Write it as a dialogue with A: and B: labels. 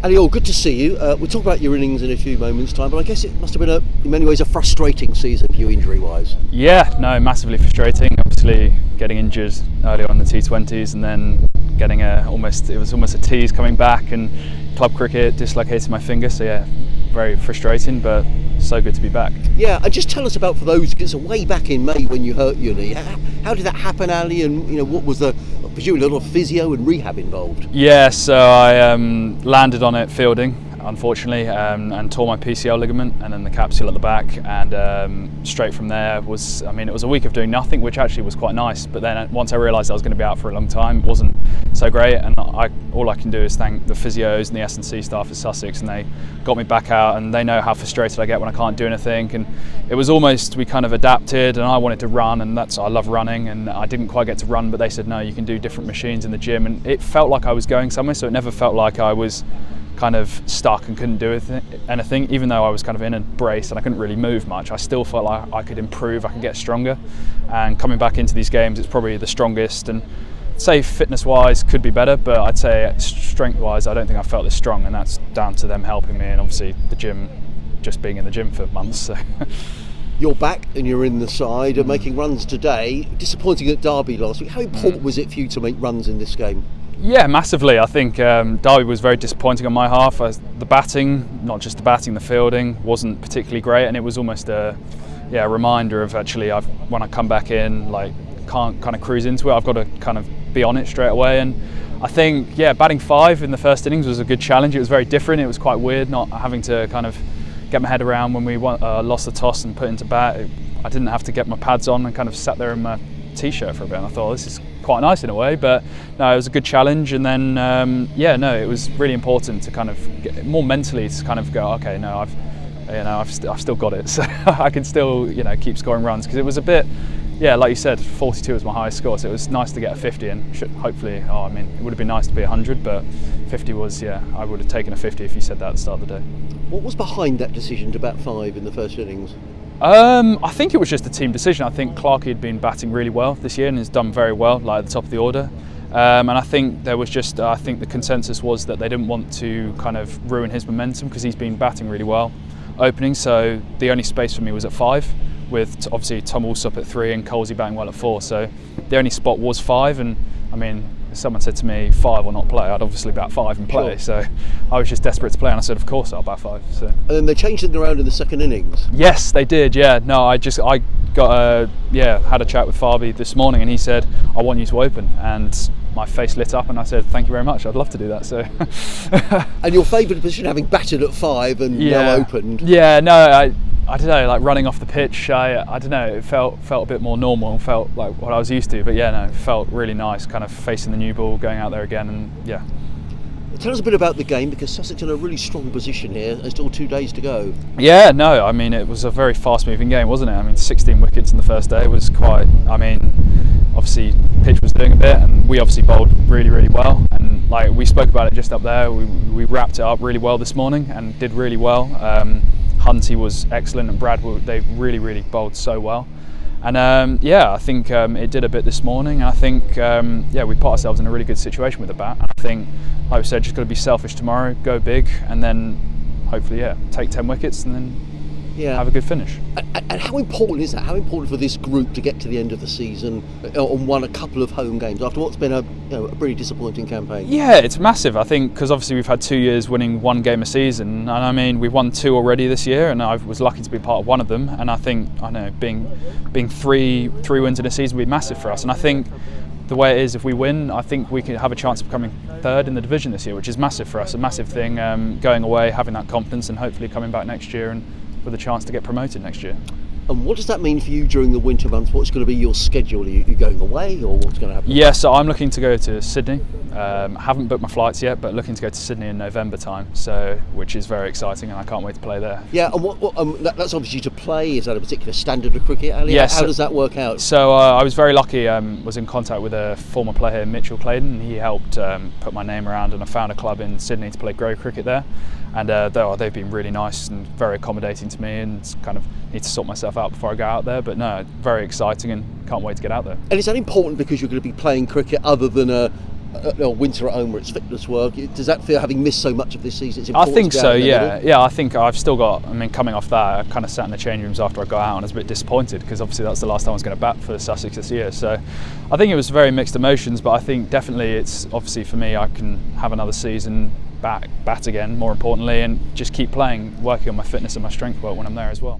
A: Ali, good to see you. We'll talk about your innings in a few moments' time, but I guess it must have been, in many ways, a frustrating season for you injury-wise.
B: Yeah, no, massively frustrating. Obviously, getting injured early on in the T20s and then getting almost a tease coming back, and club cricket dislocated my finger. So yeah, very frustrating, but so good to be back.
A: Yeah, and just tell us about, for those, because way back in May when you hurt your knee, how did that happen, Ali? And what was presumably a lot of physio and rehab involved?
B: Yeah, so I landed on it fielding, unfortunately, and tore my PCL ligament and then the capsule at the back, and straight from there it was a week of doing nothing, which actually was quite nice, but then once I realised I was going to be out for a long time, it wasn't so great, and all I can do is thank the physios and the S&C staff at Sussex, and they got me back out, and they know how frustrated I get when I can't do anything, and it was almost, we kind of adapted, and I wanted to run, and I love running, and I didn't quite get to run, but they said no, you can do different machines in the gym, and it felt like I was going somewhere, so it never felt like I was kind of stuck and couldn't do anything. Even though I was kind of in a brace and I couldn't really move much, I still felt like I could improve, I could get stronger, and coming back into these games it's probably the strongest, and I'd say fitness wise could be better, but I'd say strength wise I don't think I felt this strong, and that's down to them helping me, and obviously the gym, just being in the gym for months. So.
A: You're back and you're in the side and making runs today. Disappointing at Derby last week. How important was it for you to make runs in this game?
B: Yeah, massively. I think Derby was very disappointing on my half. The batting, not just the batting, the fielding wasn't particularly great, and it was almost a reminder of actually when I come back in, like, can't kind of cruise into it. I've got to kind of be on it straight away, and I think batting 5 in the first innings was a good challenge. It was very different. It was quite weird not having to kind of get my head around when we lost the toss and put into bat. I didn't have to get my pads on and kind of sat there in my t-shirt for a bit, and I thought, this is quite nice in a way, but no, it was a good challenge, and then it was really important to kind of get more mentally to kind of go, okay, no, I've still got it, so I can still keep scoring runs, because it was a bit, like you said, 42 was my highest score, so it was nice to get a 50, and hopefully, it would have been nice to be 100, but 50 was, I would have taken a 50 if you said that at the start of the day.
A: What was behind that decision to bat 5 in the first innings?
B: I think it was just a team decision. I think Clarkey had been batting really well this year and has done very well, like at the top of the order. And I think there was just, the consensus was that they didn't want to kind of ruin his momentum, because he's been batting really well opening. So the only space for me was at 5, with obviously Tom Alsop at 3 and Colsey batting well at 4. So the only spot was 5, and if someone said to me 5 or not play, I'd obviously bat 5 and play. Sure. So I was just desperate to play, and I said, of course I'll bat 5. So.
A: And then they changed it around in the second innings.
B: Yes, they did. Yeah, no, I got had a chat with Farby this morning, and he said, I want you to open, and my face lit up, and I said, thank you very much, I'd love to do that. So.
A: And your favourite position, having batted at 5 and now opened?
B: Yeah, no, I don't know, like running off the pitch, I don't know, it felt a bit more normal and felt like what I was used to, but it felt really nice, kind of facing the new ball, going out there again, and yeah.
A: Tell us a bit about the game, because Sussex in a really strong position here. There's still 2 days to go. Yeah,
B: no, it was a very fast-moving game, wasn't it? 16 wickets in the first day was quite, obviously pitch was doing a bit, and we obviously bowled really, really well, and like we spoke about it just up there, we wrapped it up really well this morning and did really well. Hunty was excellent, and Brad, they really, really bowled so well. And I think it did a bit this morning, and I think we put ourselves in a really good situation with the bat. And I think, like we said, just got to be selfish tomorrow, go big, and then hopefully take 10 wickets and then have a good finish.
A: And how important is that? How important for this group to get to the end of the season and won a couple of home games after what's been a pretty disappointing campaign? Yeah,
B: it's massive. I think because obviously we've had 2 years winning 1 game a season, and we've won 2 already this year, and I was lucky to be part of one of them. And I think being three wins in a season would be massive for us. And I think the way it is, if we win, I think we can have a chance of becoming 3rd in the division this year, which is massive for us, a massive thing. Going away, having that confidence, and hopefully coming back next year and with a chance to get promoted next year.
A: And what does that mean for you during the winter months? What's going to be your schedule? Are you going away, or what's going to happen?
B: Yeah, so I'm looking to go to Sydney. Haven't booked my flights yet, but looking to go to Sydney in November time, which is very exciting, and I can't wait to play there.
A: Yeah, and that's obviously to play. Is that a particular standard of cricket, Ali?
B: Yes.
A: How does that work out?
B: So I was very lucky, was in contact with a former player here, Mitchell Claydon, and he helped put my name around, and I found a club in Sydney to play grey cricket there. And they've been really nice and very accommodating to me, and kind of need to sort myself out before I go out there. But no, very exciting, and can't wait to get out there.
A: And is that important because you're going to be playing cricket other than a a winter at home where it's fitness work. Does that feel, having missed so much of this season, it's
B: I
A: important
B: think
A: to get
B: so,
A: out in the
B: yeah.
A: middle?
B: Yeah, I think I've still got, I mean, coming off that, I kind of sat in the change rooms after I got out and I was a bit disappointed because obviously that's the last time I was going to bat for Sussex this year. So I think it was very mixed emotions, but I think definitely it's obviously for me, I can have another season bat again, more importantly, and just keep playing, working on my fitness and my strength work when I'm there as well.